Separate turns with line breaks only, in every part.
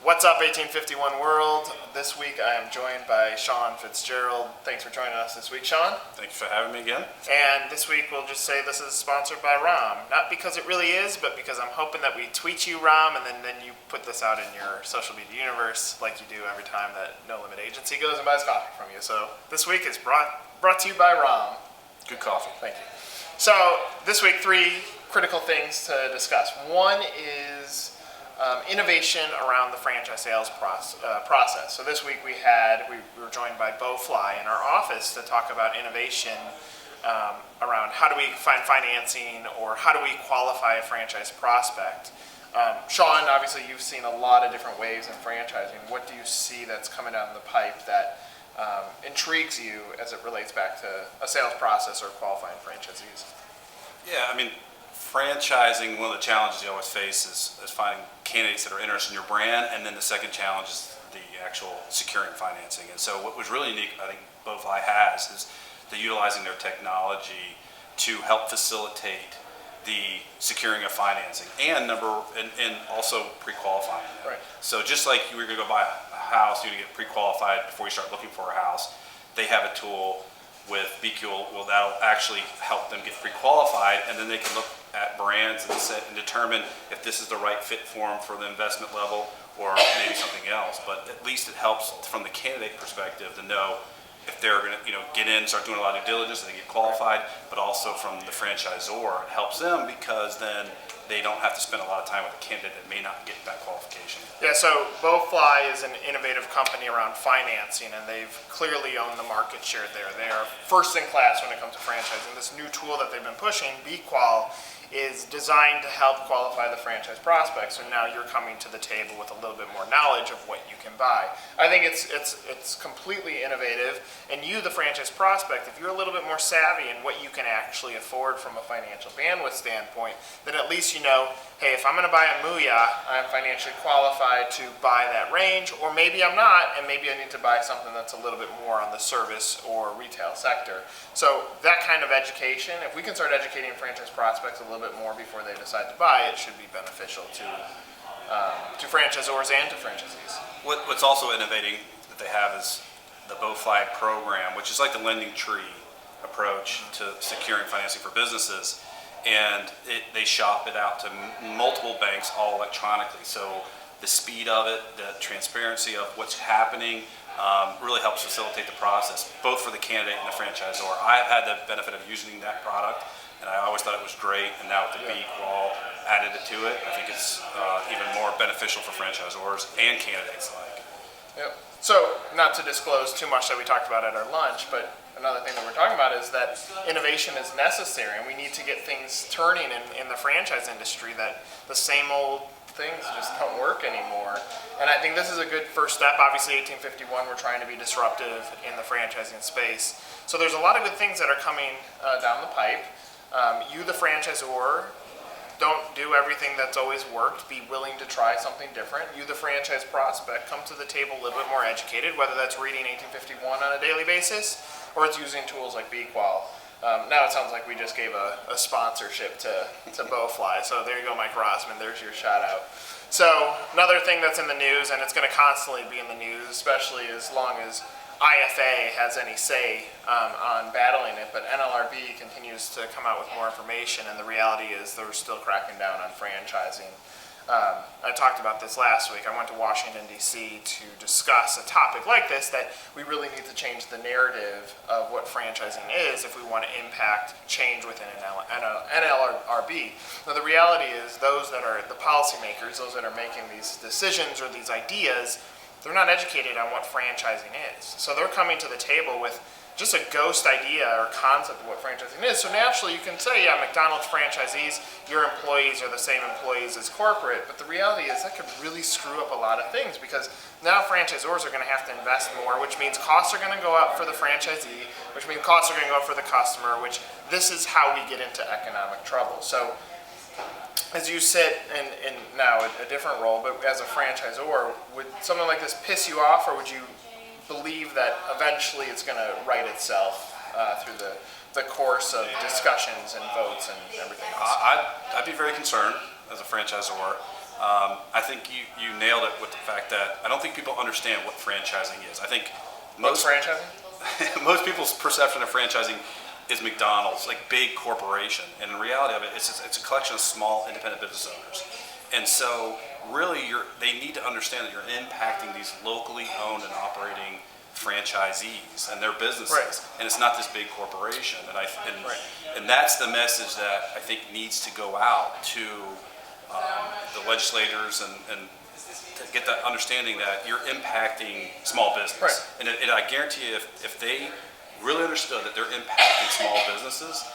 What's up, 1851 world? This week I am joined by Sean Fitzgerald. Thanks for joining us this week, Sean.
Thank you for having me again.
And this week we'll just say this is sponsored by Rom. Not because it really is, but because I'm hoping that we tweet you, Rom, and then you put this out in your social media universe like you do every time that No Limit Agency goes and buys coffee from you. So this week is brought to you by Rom.
Good coffee.
Thank you. So this week, 3 critical things to discuss. One is innovation around the franchise sales process. So this week we were joined by BeQua in our office to talk about innovation around how do we find financing or how do we qualify a franchise prospect. Sean, obviously you've seen a lot of different ways in franchising. What do you see that's coming down the pipe that intrigues you as it relates back to a sales process or qualifying franchisees?
Yeah, I mean, franchising, one of the challenges you always face is finding candidates that are interested in your brand, and then the second challenge is the actual securing financing. And so what was really unique, I think BeQua has, is the utilizing their technology to help facilitate the securing of financing and also pre-qualifying them.
Right.
So just like you were going to go buy a house, you get pre-qualified before you start looking for a house, they have a tool with BeQua, that'll actually help them get pre-qualified, and then they can look at brands and determine if this is the right fit for them for the investment level or maybe something else. But at least it helps from the candidate perspective to know if they're going to get in, start doing a lot of due diligence, and they get qualified. But also from the franchisor, it helps them because then they don't have to spend a lot of time with a candidate that may not get that qualification.
Yeah, so BeQua is an innovative company around financing, and they've clearly owned the market share there. They are first in class when it comes to franchising. This new tool that they've been pushing, BeQua, is designed to help qualify the franchise prospect. So now you're coming to the table with a little bit more knowledge of what you can buy. I think it's completely innovative, and you, the franchise prospect, if you're a little bit more savvy in what you can actually afford from a financial bandwidth standpoint, then at least you know, hey, if I'm going to buy a Muya, I'm financially qualified to buy that range, or maybe I'm not, and maybe I need to buy something that's a little bit more on the service or retail sector. So that kind of education, if we can start educating franchise prospects a little bit more before they decide to buy, it should be beneficial to franchisors and to franchisees.
What's also innovating that they have is the BeQua program, which is like the lending tree approach to securing financing for businesses. And they shop it out to multiple banks all electronically. So the speed of it, the transparency of what's happening really helps facilitate the process, both for the candidate and the franchisor. I've had the benefit of using that product, and I always thought it was great. And now with the BeQua added to it, I think it's even more beneficial for franchisors and candidates alike.
Yep. So not to disclose too much that we talked about at our lunch, but another thing that we're talking about is that innovation is necessary, and we need to get things turning in the franchise industry, that the same old things just don't work anymore. And I think this is a good first step. Obviously, 1851, we're trying to be disruptive in the franchising space. So there's a lot of good things that are coming down the pipe. You, the franchisor, don't do everything that's always worked. Be willing to try something different. You, the franchise prospect, come to the table a little bit more educated, whether that's reading 1851 on a daily basis or it's using tools like BeQua. Now it sounds like we just gave a sponsorship to BeQua. So there you go, Mike Rossman. There's your shout out. So another thing that's in the news, and it's going to constantly be in the news, especially as long as IFA has any say on battling it, but NLRB continues to come out with more information, and the reality is they're still cracking down on franchising. I talked about this last week. I went to Washington, D.C. to discuss a topic like this, that we really need to change the narrative of what franchising is if we want to impact change within NLRB. Now, the reality is those that are the policymakers, those that are making these decisions or these ideas, they're not educated on what franchising is. So they're coming to the table with just a ghost idea or concept of what franchising is. So naturally you can say, yeah, McDonald's franchisees, your employees are the same employees as corporate, but the reality is that could really screw up a lot of things, because now franchisors are going to have to invest more, which means costs are going to go up for the franchisee, which means costs are going to go up for the customer, which this is how we get into economic trouble. So as you sit in now a different role, but as a franchisor, would something like this piss you off, or would you believe that eventually it's going to right itself through the course of discussions and votes and everything else?
I'd be very concerned as a franchisor I think you nailed it with the fact that I don't think people understand what franchising is. I think
Most
most
franchising?
most people's perception of franchising is McDonald's, like big corporation, and in reality of it, it's a collection of small independent business owners. And so, really, they need to understand that you're impacting these locally owned and operating franchisees and their businesses,
Right.
and it's not this big corporation. And
Right.
and that's the message that I think needs to go out to the legislators and to get that understanding that you're impacting small business.
Right.
And I guarantee you, if they really understood that they're impacting small businesses,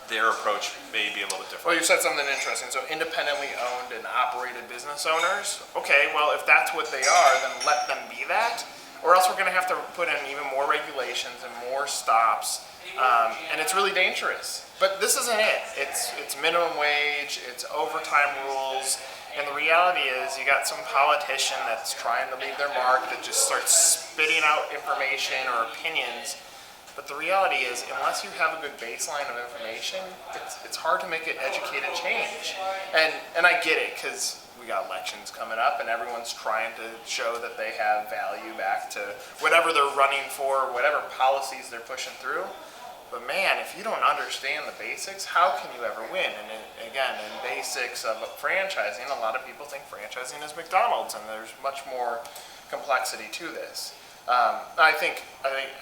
their approach may be a little bit different.
Well, you said something interesting. So independently owned and operated business owners. Okay, well, if that's what they are, then let them be that. Or else we're going to have to put in even more regulations and more stops. And it's really dangerous. But this isn't it. It's minimum wage, it's overtime rules. And the reality is you got some politician that's trying to leave their mark that just starts spitting out information or opinions. But the reality is, unless you have a good baseline of information, it's hard to make an educated change. And I get it, because we got elections coming up, and everyone's trying to show that they have value back to whatever they're running for, whatever policies they're pushing through. But man, if you don't understand the basics, how can you ever win? And again, in basics of franchising, a lot of people think franchising is McDonald's, and there's much more complexity to this. I think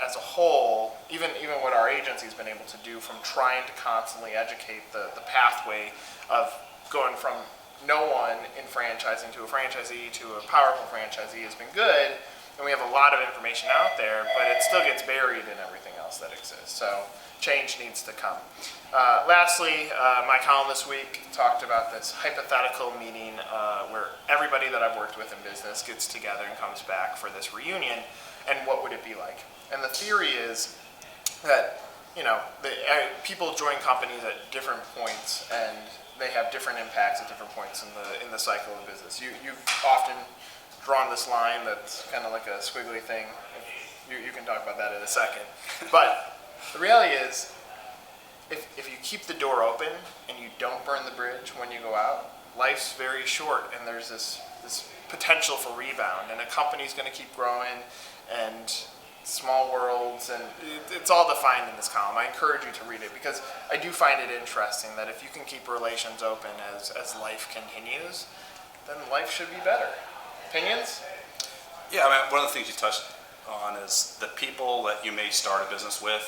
as a whole, even what our agency's been able to do from trying to constantly educate the pathway of going from no one in franchising to a franchisee to a powerful franchisee has been good, and we have a lot of information out there, but it still gets buried in everything else that exists. So change needs to come. Lastly, my column this week talked about this hypothetical meeting where everybody that I've worked with in business gets together and comes back for this reunion. And what would it be like? And the theory is that, people join companies at different points, and they have different impacts at different points in the cycle of business. You've often drawn this line that's kind of like a squiggly thing. You can talk about that in a second. But the reality is, if you keep the door open and you don't burn the bridge when you go out, life's very short, and there's this potential for rebound, and a company's going to keep growing, and small worlds, and it's all defined in this column. I encourage you to read it, because I do find it interesting that if you can keep relations open as life continues, then life should be better. Opinions?
Yeah, I mean, one of the things you touched on is the people that you may start a business with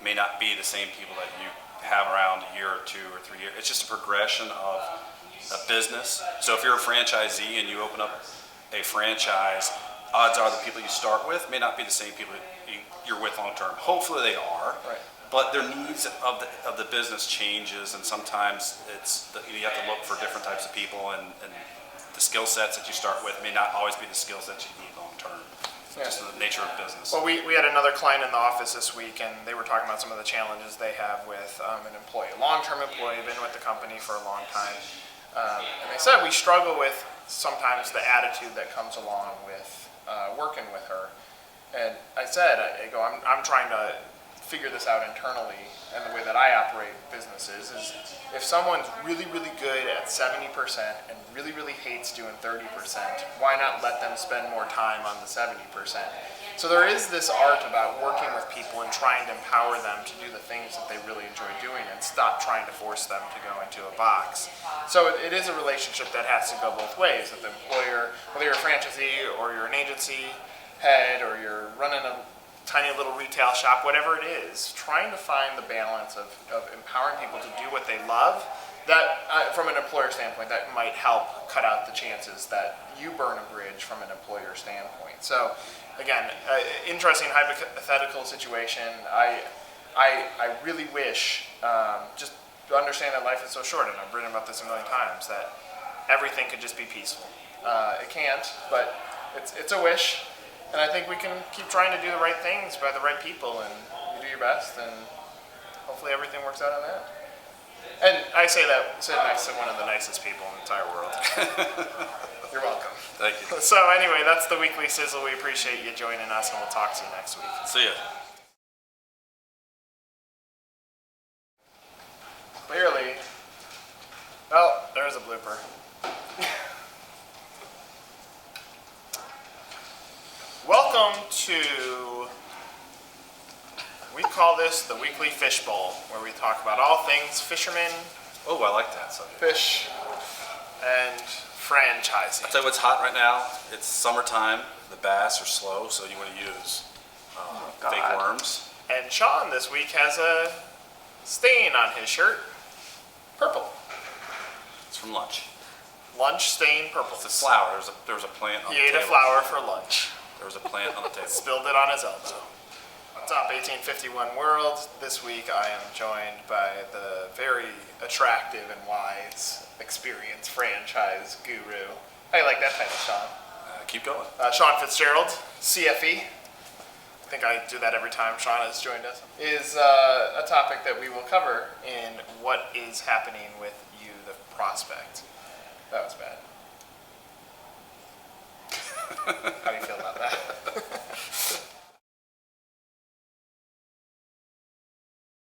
may not be the same people that you have around a year or 2 or 3 years. It's just a progression of a business. So if you're a franchisee and you open up a franchise, odds are the people you start with may not be the same people you're with long term. Hopefully they are,
Right.
But their needs of the business changes, and sometimes you have to look for different types of people, and the skill sets that you start with may not always be the skills that you need long term.
Yeah.
Just the nature of business.
Well, we had another client in the office this week, and they were talking about some of the challenges they have with an employee, a long-term employee, been with the company for a long time. And they said we struggle with sometimes the attitude that comes along with working with her. And I said, I'm trying to figure this out internally, and the way that I operate businesses is if someone's really, really good at 70% and really, really hates doing 30%, why not let them spend more time on the 70%? So there is this art about working with people and trying to empower them to do the things that they really enjoy doing, and stop trying to force them to go into a box. So it is a relationship that has to go both ways, that the employer, whether you're a franchisee or you're an agency head or you're running a tiny little retail shop, whatever it is, trying to find the balance of empowering people to do what they love, that from an employer standpoint, that might help cut out the chances that you burn a bridge from an employer standpoint. So again, interesting hypothetical situation. I really wish, just to understand that life is so short, and I've written about this a million times, that everything could just be peaceful. It can't, but it's a wish. And I think we can keep trying to do the right things by the right people, and you do your best, and hopefully everything works out on that. And I say that next to one of the nicest people in the entire world. You're welcome.
Thank you.
So anyway, that's the weekly Sizzle. We appreciate you joining us, and we'll talk to you next week.
See ya.
Clearly, well, there's a blooper. welcome to, we call this the Weekly Fish Bowl, where we talk about all things fishermen,
Oh, I like that subject.
fish, and franchising.
I'll tell you what's hot right now. It's summertime. The bass are slow, so you want to use fake
God.
worms.
And Sean this week has a stain on his shirt. Purple.
It's from lunch.
Lunch stain purple.
It's a flower. There was a plant on
He
the
ate
table.
a flower for lunch.
There was a plant on the table.
Spilled it on his elbow. Top 1851 World. This week I am joined by the very attractive and wise, experienced franchise guru. How you like that title, Sean?
Keep going.
Sean Fitzgerald, CFE. I think I do that every time Sean has joined us. Is a topic that we will cover in what is happening with you, the prospect. That was bad. How do you